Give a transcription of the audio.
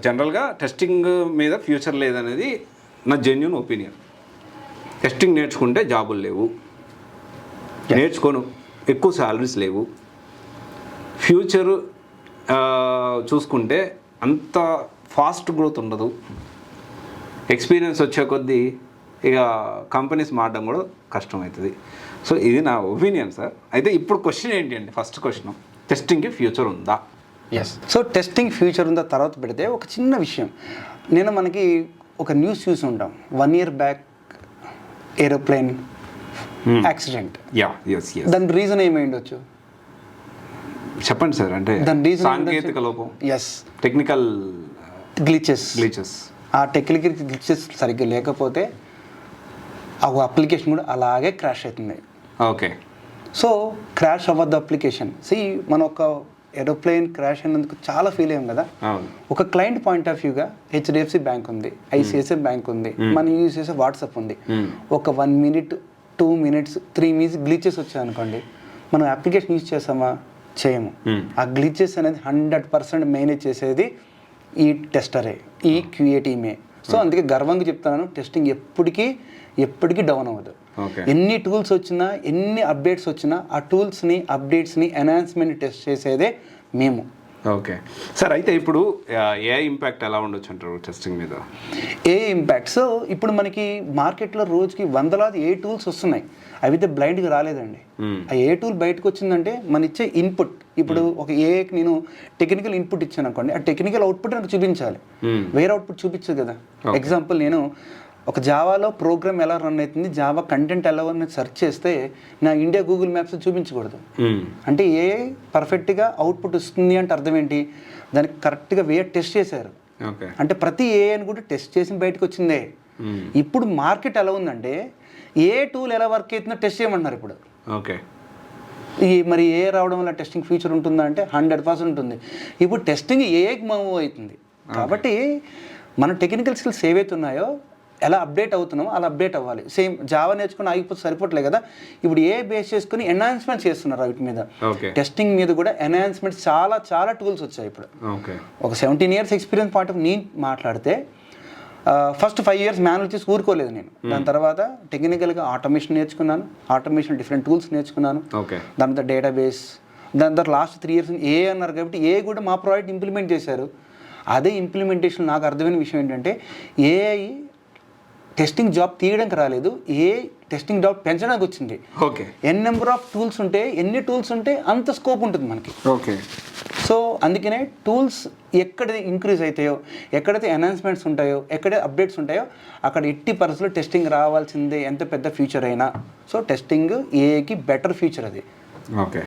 జనరల్గా టెస్టింగ్ మీద ఫ్యూచర్ లేదనేది నా జెన్యూన్ ఒపీనియన్. టెస్టింగ్ నేర్చుకుంటే జాబులు లేవు, నేర్చుకోను ఎక్కువ శాలరీస్ లేవు. ఫ్యూచర్ చూసుకుంటే అంత ఫాస్ట్ గ్రోత్ ఉండదు. ఎక్స్పీరియన్స్ వచ్చే కొద్దీ ఇక కంపెనీస్ మారడం కూడా కష్టమవుతుంది. సో ఇది నా ఒపీనియన్ సార్. అయితే ఇప్పుడు క్వశ్చన్ ఏంటి అంటే, ఫస్ట్ క్వశ్చన్, టెస్టింగ్కి ఫ్యూచర్ ఉందా? ఎస్. సో టెస్టింగ్ ఫ్యూచర్ ఉందా తర్వాత పెడితే ఒక చిన్న విషయం, నేను మనకి ఒక న్యూస్ చూసి ఉంటాం, 1 year బ్యాక్ ఏరోప్లేన్ యాక్సిడెంట్. దాని రీజన్ ఏమై ఉండొచ్చు చెప్పండి సార్. అంటే దాని రీజన్ సాంకేతిక లోపం, ఎస్, టెక్నికల్ గ్లిచెస్. ఆ టెక్నికల్ గ్లిచెస్ సరిగ్గా లేకపోతే ఆ అప్లికేషన్ కూడా అలాగే క్రాష్ అవుతుంది. ఓకే. సో క్రాష్ అవ్వద్దు అప్లికేషన్. మనం ఒక ఏరోప్లేన్ క్రాష్ అయినందుకు చాలా ఫీల్ అయ్యాం కదా. ఒక క్లయింట్ పాయింట్ ఆఫ్ వ్యూగా HDFC బ్యాంక్ ఉంది, ICICI బ్యాంక్ ఉంది, మనం యూజ్ చేసే వాట్సాప్ ఉంది. ఒక 1 minute 2 minutes 3 minutes గ్లిచెస్ వచ్చాయి అనుకోండి, మనం అప్లికేషన్ యూజ్ చేసామా? చేయము. ఆ గ్లిచెస్ అనేది 100% మేనేజ్ చేసేది ఈ టెస్టరే, ఈ QA టీమే. సో అందుకే గర్వంగా చెప్తున్నాను, టెస్టింగ్ ఎప్పటికీ డౌన్ అవ్వదు. ఎన్ని టూల్స్ వచ్చినా, ఎన్ని అప్డేట్స్ వచ్చినా, ఆ టూల్స్ని, అప్డేట్స్ని, ఎన్హాన్స్మెంట్ టెస్ట్ చేసేదే మేము. Okay sir. అయితే ఇప్పుడు AI ఇంపాక్ట్ ఎలా ఉండొచ్చు అంటారు టెస్టింగ్ మీద? AI ఇంపాక్ట్, సో ఇప్పుడు మనకి మార్కెట్లో రోజుకి వందలాది AI టూల్స్ వస్తున్నాయి. అవి అయితే బ్లైండ్గా రాలేదండి. ఆ AI టూల్ బయటకు వచ్చిందంటే మన ఇచ్చే ఇన్పుట్, ఇప్పుడు ఒక AIకి నేను టెక్నికల్ ఇన్పుట్ ఇచ్చాను అనుకోండి, ఆ టెక్నికల్ అవుట్పుట్ నాకు చూపించాలి, వేరే అవుట్పుట్ చూపించదు కదా. ఎగ్జాంపుల్, నేను ఒక జావాలో ప్రోగ్రామ్ ఎలా రన్ అవుతుంది, జావా కంటెంట్ ఎలా అనేది సెర్చ్ చేస్తే నా ఇండియా గూగుల్ మ్యాప్స్ చూపించకూడదు. అంటే AI పర్ఫెక్ట్గా అవుట్పుట్ వస్తుంది అంటే అర్థం ఏంటి, దానికి కరెక్ట్గా టెస్ట్ చేశారు. అంటే ప్రతి AIని కూడా టెస్ట్ చేసి బయటకు వచ్చిందే. ఇప్పుడు మార్కెట్ ఎలా ఉందంటే ఏ టూల్ ఎలా వర్క్ అవుతుందో టెస్ట్ చేయమంటున్నారు ఇప్పుడు. ఓకే. మరి AI రావడం వల్ల టెస్టింగ్ ఫ్యూచర్ ఉంటుందా అంటే 100% ఉంటుంది. ఇప్పుడు టెస్టింగ్ AIకి మూవ్ అవుతుంది. కాబట్టి మన టెక్నికల్ స్కిల్స్ ఏవైతే ఉన్నాయో, ఎలా అప్డేట్ అవుతున్నామో అలా అప్డేట్ అవ్వాలి. సేమ్ జావా నేర్చుకుని ఆగిపోతే సరిపోవట్లేదు కదా. ఇప్పుడు AI బేస్ చేసుకుని ఎన్హాన్స్మెంట్ చేస్తున్నారు వాటి మీద. టెస్టింగ్ మీద కూడా ఎన్హాన్స్మెంట్స్ చాలా టూల్స్ వచ్చాయి ఇప్పుడు. ఒక 17 years ఎక్స్పీరియన్స్ పాయింట్ ఆఫ్ నేను మాట్లాడితే, ఫస్ట్ 5 years మాన్యువల్ చేసి ఊరుకోలేదు నేను. దాని తర్వాత టెక్నికల్గా ఆటోమేషన్ నేర్చుకున్నాను, ఆటోమేషన్ డిఫరెంట్ టూల్స్ నేర్చుకున్నాను. దాని తర్వాత డేటాబేస్, దాని తర్వాత లాస్ట్ 3 years AI అన్నారు కాబట్టి AI కూడా మా ప్రాజెక్ట్ ఇంప్లిమెంట్ చేశారు. అదే ఇంప్లిమెంటేషన్ నాకు అర్థమైన విషయం ఏంటంటే, AI టెస్టింగ్ జాబ్ తీయడానికి రాలేదు, టెస్టింగ్ జాబ్ పెంచడానికి వచ్చింది. ఓకే. నెంబర్ ఆఫ్ టూల్స్ ఉంటే, ఎన్ని టూల్స్ ఉంటే అంత స్కోప్ ఉంటుంది మనకి. ఓకే. సో అందుకనే టూల్స్ ఎక్కడ ఇంక్రీజ్ అవుతాయో, ఎక్కడైతే ఎన్హాన్స్మెంట్స్ ఉంటాయో, ఎక్కడైతే అప్డేట్స్ ఉంటాయో, అక్కడ 80% టెస్టింగ్ రావాల్సిందే, ఎంత పెద్ద ఫ్యూచర్ అయినా. సో టెస్టింగ్ AIకి బెటర్ ఫ్యూచర్ అది. ఓకే.